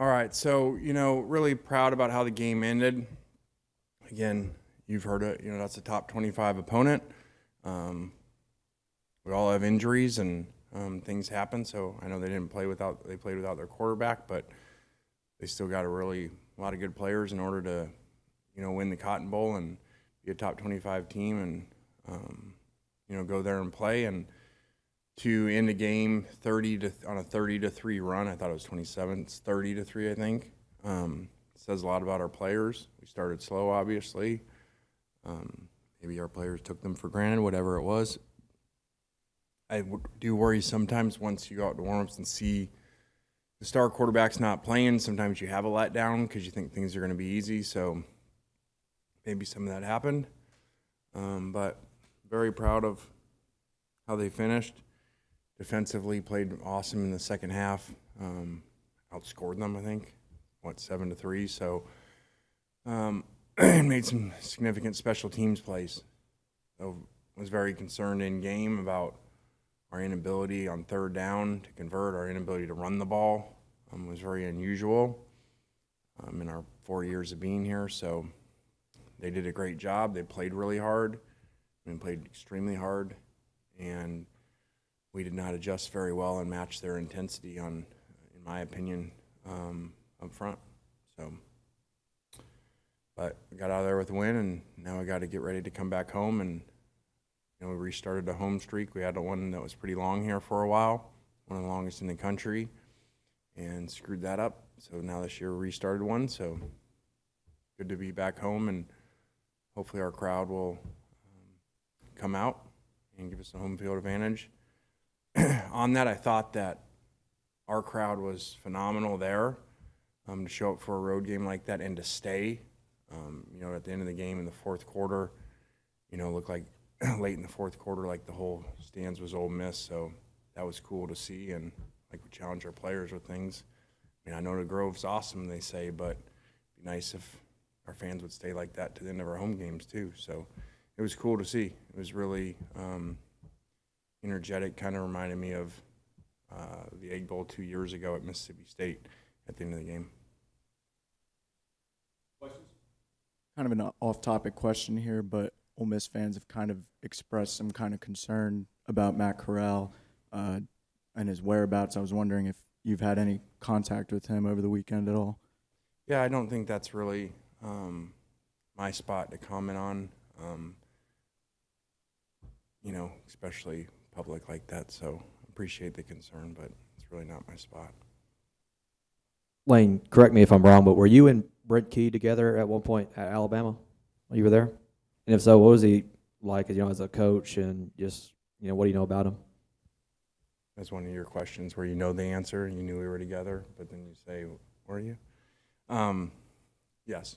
All right, so really proud about how the game ended. Again, you've heard it. That's a top 25 opponent. Um, we all have injuries and things happen. So I know they played without their quarterback, but they still got a lot of good players in order to win the Cotton Bowl and be a top 25 team and go there and play and to end a game on a 30-3 run. I thought it was 27. It's 30-3, I think. Says a lot about our players. We started slow, obviously. Maybe our players took them for granted, whatever it was. I do worry sometimes once you go out to warm-ups and see the star quarterback's not playing. Sometimes you have a letdown because you think things are going to be easy. So maybe some of that happened. But very proud of how they finished. Defensively played awesome in the second half. Outscored them, I think, 7-3. So made some significant special teams plays. So was very concerned in game about our inability on third down to convert, our inability to run the ball. Was very unusual in our 4 years of being here. So they did a great job. They played really hard and played extremely hard. And we did not adjust very well and match their intensity in my opinion, up front. So, but we got out of there with a win, and now we got to get ready to come back home. And we restarted a home streak. We had one that was pretty long here for a while, one of the longest in the country, and screwed that up. So now this year we restarted one. So good to be back home, and hopefully our crowd will come out and give us a home field advantage. On that, I thought that our crowd was phenomenal there to show up for a road game like that and to stay. At the end of the game in the fourth quarter, looked like late in the fourth quarter, like the whole stands was Ole Miss. So that was cool to see, and like we challenge our players with things. I know the Grove's awesome, they say, but it'd be nice if our fans would stay like that to the end of our home games too. So it was cool to see. It was really energetic, kind of reminded me of the Egg Bowl 2 years ago at Mississippi State at the end of the game. Questions? Kind of an off-topic question here, but Ole Miss fans have kind of expressed some kind of concern about Matt Corral and his whereabouts. I was wondering if you've had any contact with him over the weekend at all. Yeah, I don't think that's really my spot to comment on, especially public like that. So appreciate the concern, but it's really not my spot. Lane, correct me if I'm wrong, but were you and Brent Key together at one point at Alabama while you were there? And if so, what was he like, as a coach, and just, what do you know about him? That's one of your questions where you know the answer, you knew we were together, but then you say, were you? Yes.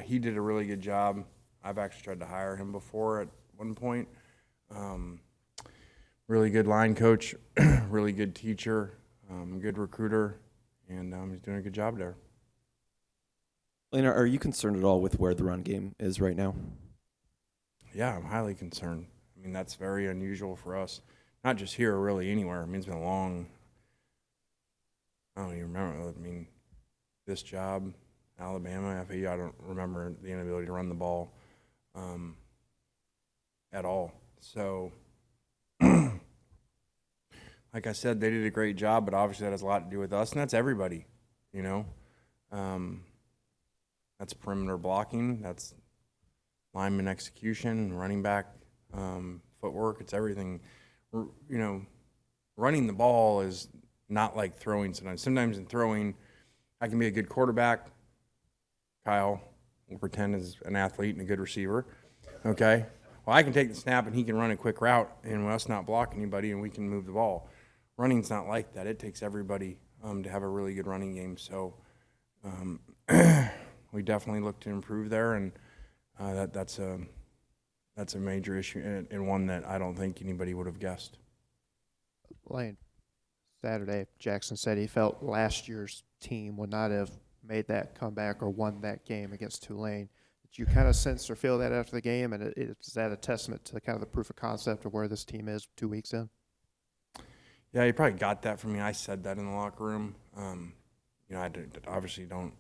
He did a really good job. I've actually tried to hire him before at one point. Really good line coach, really good teacher, good recruiter, and he's doing a good job there. Lane, are you concerned at all with where the run game is right now? Yeah, I'm highly concerned. That's very unusual for us. Not just here, really anywhere. It's been a long, I don't even remember. This job, Alabama, FAU, I don't remember the inability to run the ball at all. So, like I said, they did a great job, but obviously that has a lot to do with us, and that's everybody, That's perimeter blocking, that's lineman execution, running back footwork, it's everything. Running the ball is not like throwing sometimes. Sometimes in throwing, I can be a good quarterback. Kyle will pretend is an athlete and a good receiver. Okay? Well, I can take the snap and he can run a quick route and us not block anybody and we can move the ball. Running's not like that. It takes everybody to have a really good running game. So we definitely look to improve there, and that's a major issue and one that I don't think anybody would have guessed. Lane, Saturday, Jackson said he felt last year's team would not have made that comeback or won that game against Tulane. Did you kind of sense or feel that after the game, and is that a testament to kind of the proof of concept of where this team is 2 weeks in? Yeah, you probably got that from me. I said that in the locker room. obviously don't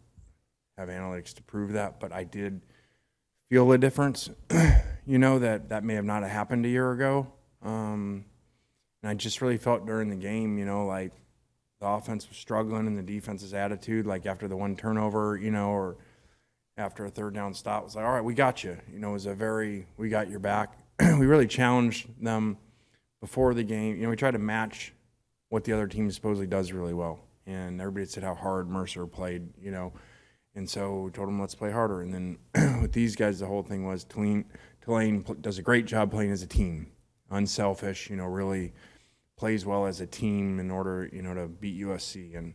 have analytics to prove that, but I did feel a difference, that may have not happened a year ago. And I just really felt during the game, like the offense was struggling and the defense's attitude, like after the one turnover, or after a third down stop, was like, all right, we got you. It was we got your back. We really challenged them before the game. We tried to match what the other team supposedly does really well. And everybody said how hard Mercer played, And so we told them, let's play harder. And then with these guys, the whole thing was Tulane does a great job playing as a team, unselfish, really plays well as a team in order, to beat USC. And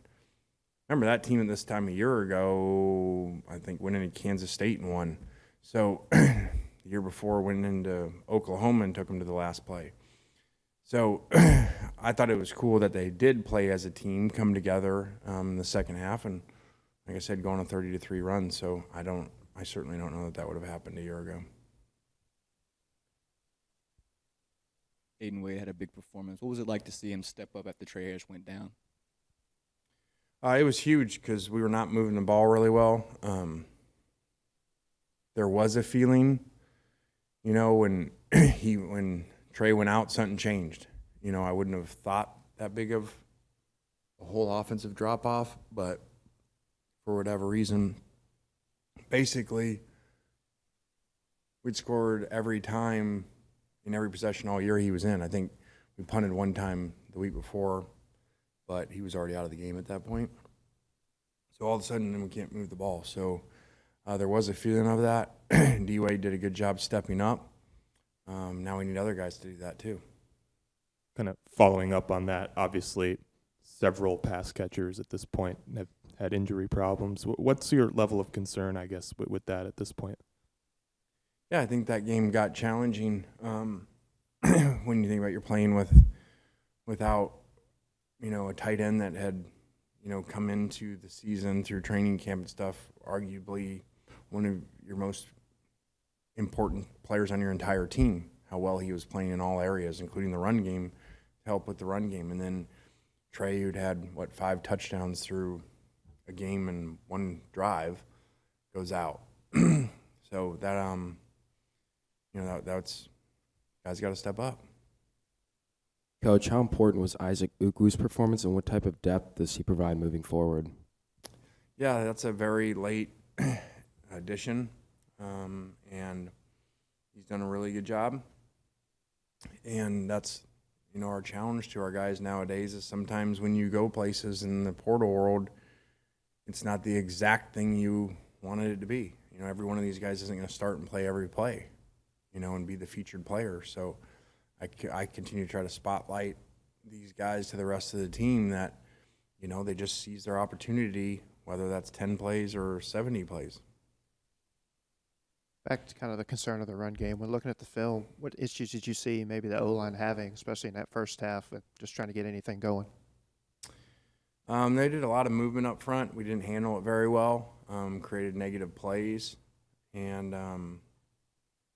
remember that team at this time a year ago, I think went into Kansas State and won. So the year before went into Oklahoma and took them to the last play. So I thought it was cool that they did play as a team, come together in the second half, and like I said, going on 30-3 run. So I certainly don't know that would have happened a year ago. Aiden Wade had a big performance. What was it like to see him step up after Trey Harris went down? It was huge because we were not moving the ball really well. There was a feeling, when Trey went out, something changed. I wouldn't have thought that big of a whole offensive drop-off, but for whatever reason, basically, we'd scored every time in every possession all year he was in. I think we punted one time the week before, but he was already out of the game at that point. So all of a sudden, we can't move the ball. So there was a feeling of that. D-Wade did a good job stepping up. Now we need other guys to do that too. Kind of following up on that, obviously several pass catchers at this point have had injury problems. What's your level of concern, I guess, with that at this point? Yeah, I think that game got challenging when you think about you're playing without, a tight end that had, come into the season through training camp and stuff, arguably one of your most important players on your entire team, how well he was playing in all areas, including the run game, to help with the run game. And then Trey, who'd had, 5 touchdowns through a game and one drive, goes out. So that, that's guys got to step up. Coach, how important was Isaac Uku's performance, and what type of depth does he provide moving forward? Yeah, that's a very late addition, and he's done a really good job. And that's, our challenge to our guys nowadays is sometimes when you go places in the portal world, it's not the exact thing you wanted it to be. Every one of these guys isn't going to start and play every play, and be the featured player. So I continue to try to spotlight these guys to the rest of the team that, they just seize their opportunity, whether that's 10 plays or 70 plays. Back to kind of the concern of the run game. When looking at the film, what issues did you see maybe the O-line having, especially in that first half, with just trying to get anything going? They did a lot of movement up front. We didn't handle it very well, created negative plays, and,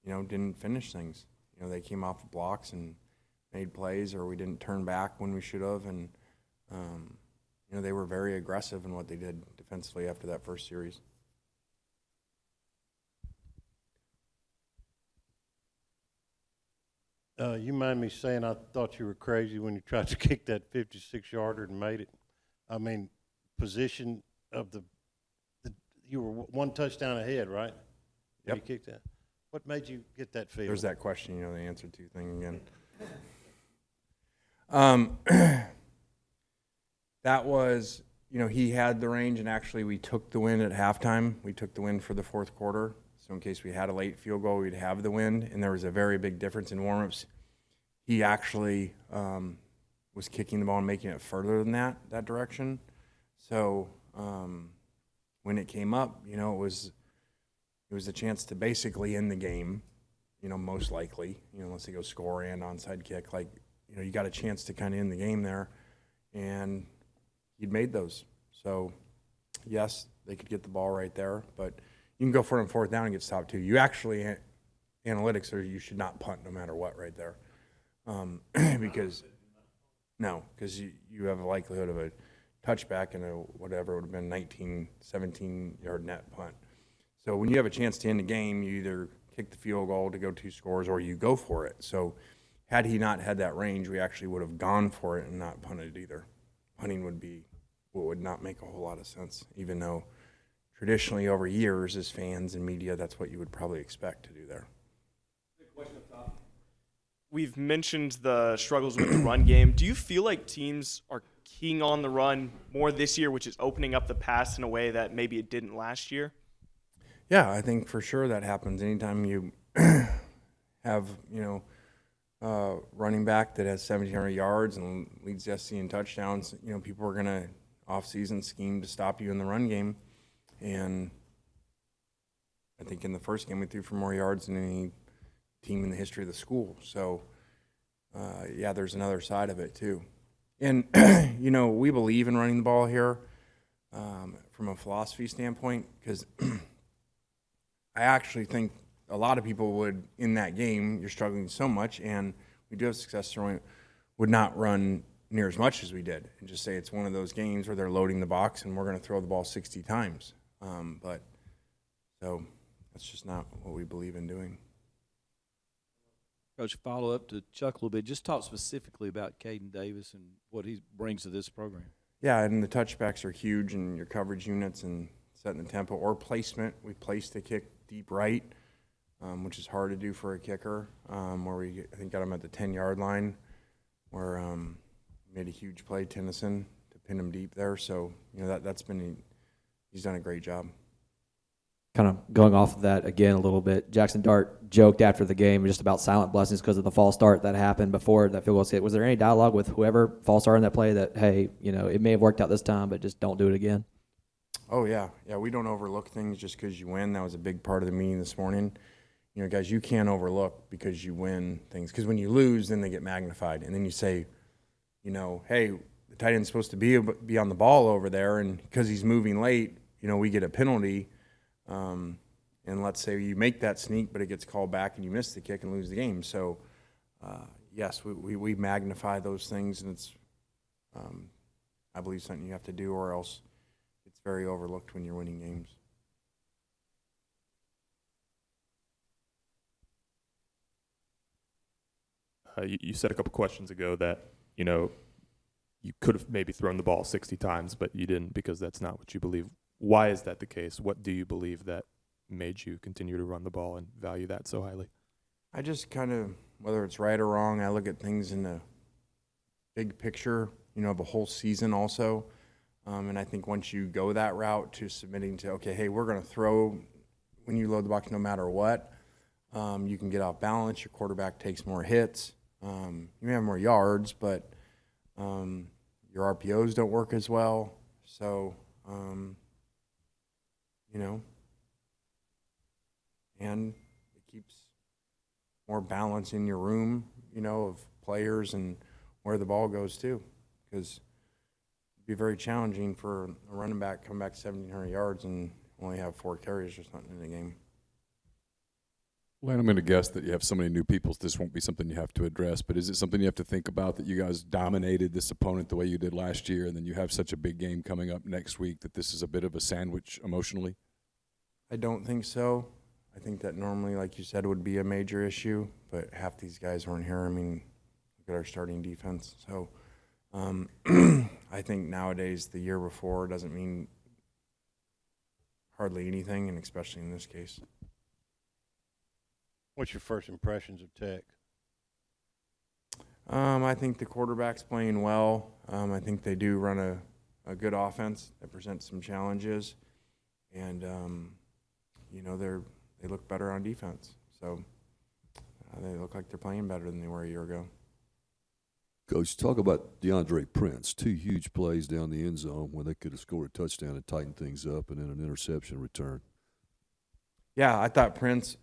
didn't finish things. They came off of blocks and made plays, or we didn't turn back when we should have. And, they were very aggressive in what they did defensively after that first series. You mind me saying I thought you were crazy when you tried to kick that 56-yarder and made it? I mean, position of you were one touchdown ahead, right? Yep. You kicked that. What made you get that feel? There's that question, the answer to thing again. That was, he had the range, and actually we took the win at halftime. We took the win for the fourth quarter. So in case we had a late field goal, we'd have the win. And there was a very big difference in warm-ups. He actually was kicking the ball and making it further than that direction. So when it came up, it was a chance to basically end the game, most likely, unless they go score and onside kick. You got a chance to kind of end the game there, and he'd made those. So, yes, they could get the ball right there, but you can go for it on fourth down and get stopped too. You actually, analytics are you should not punt no matter what right there, because you have a likelihood of a touchback and a whatever would have been 19, 17-yard net punt. So when you have a chance to end the game, you either kick the field goal to go 2 scores or you go for it. So had he not had that range, we actually would have gone for it and not punted either. Punting would not make a whole lot of sense, even though traditionally over years as fans and media, that's what you would probably expect to do there. We've mentioned the struggles with the run game. Do you feel like teams are keying on the run more this year, which is opening up the pass in a way that maybe it didn't last year? Yeah, I think for sure that happens. Anytime you have, running back that has 1,700 yards and leads the SC in touchdowns, people are going to off-season scheme to stop you in the run game. And I think in the first game we threw for more yards than any team in the history of the school. So, yeah, there's another side of it too. And, we believe in running the ball here from a philosophy standpoint because I actually think a lot of people would, in that game, you're struggling so much, and we do have success throwing, would not run near as much as we did and just say it's one of those games where they're loading the box and we're going to throw the ball 60 times. So that's just not what we believe in doing. Coach, follow up to Chuck a little bit. Just talk specifically about Caden Davis and what he brings to this program. Yeah, and the touchbacks are huge, and your coverage units and setting the tempo or placement. We placed the kick deep right, which is hard to do for a kicker, where we, I think, got him at the 10-yard line, where made a huge play, Tennyson, to pin him deep there. So, he's done a great job. Kind of going off of that again a little bit, Jackson Dart joked after the game just about silent blessings because of the false start that happened before that field goal was hit. Was there any dialogue with whoever false started in that play that, hey, it may have worked out this time, but just don't do it again? Oh, yeah. Yeah, we don't overlook things just because you win. That was a big part of the meeting this morning. Guys, you can't overlook because you win things. Because when you lose, then they get magnified. And then you say, hey, the tight end's supposed to be on the ball over there, and because he's moving late, we get a penalty. And let's say you make that sneak, but it gets called back and you miss the kick and lose the game. So, yes, we magnify those things, and it's, I believe, something you have to do, or else it's very overlooked when you're winning games. You said a couple questions ago that, you could have maybe thrown the ball 60 times, but you didn't because that's not what you believe. Why is that the case? What do you believe that made you continue to run the ball and value that so highly? I just kind of, whether it's right or wrong, I look at things in the big picture, of a whole season also. And I think once you go that route to submitting to, okay, hey, we're going to throw when you load the box no matter what, you can get off balance. Your quarterback takes more hits. You may have more yards, but your RPOs don't work as well. So, and it keeps more balance in your room, of players and where the ball goes too, because it'd be very challenging for a running back come back 1,700 yards and only have 4 carries or something in the game. Lane, I'm going to guess that you have so many new people, this won't be something you have to address, but is it something you have to think about that you guys dominated this opponent the way you did last year, and then you have such a big game coming up next week that this is a bit of a sandwich emotionally? I don't think so. I think that normally, like you said, would be a major issue, but half these guys weren't here. I mean, look at our starting defense. So I think nowadays the year before doesn't mean hardly anything, and especially in this case. What's your first impressions of Tech? I think the quarterback's playing well. I think they do run a good offense that presents some challenges, and they look better on defense. So they look like they're playing better than they were a year ago. Coach, talk about DeAndre Prince. 2 huge plays down the end zone when they could have scored a touchdown and tightened things up, and then an interception return. Yeah, I thought Prince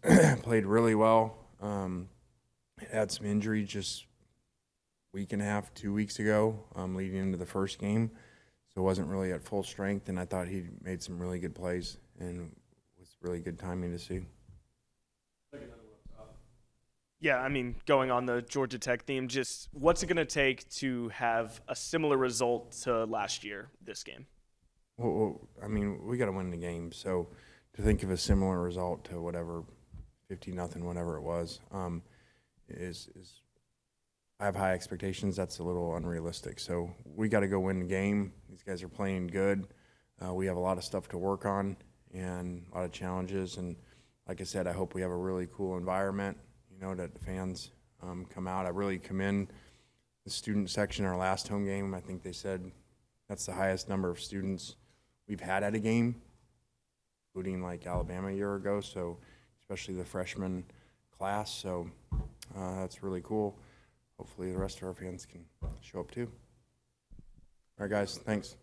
played really well. Had some injuries just week and a half, 2 weeks ago, leading into the first game. So wasn't really at full strength, and I thought he made some really good plays, and it was really good timing to see. Yeah, I mean, going on the Georgia Tech theme, just what's it going to take to have a similar result to last year, this game? Well, I mean, we got to win the game. So to think of a similar result to whatever 50-0, whatever it was, is I have high expectations. That's a little unrealistic. So we got to go win the game. These guys are playing good. We have a lot of stuff to work on and a lot of challenges. And like I said, I hope we have a really cool environment, that the fans come out. I really commend the student section in our last home game. I think they said that's the highest number of students we've had at a game, including like Alabama a year ago. So especially the freshman class. So that's really cool. Hopefully the rest of our fans can show up too. All right, guys, thanks.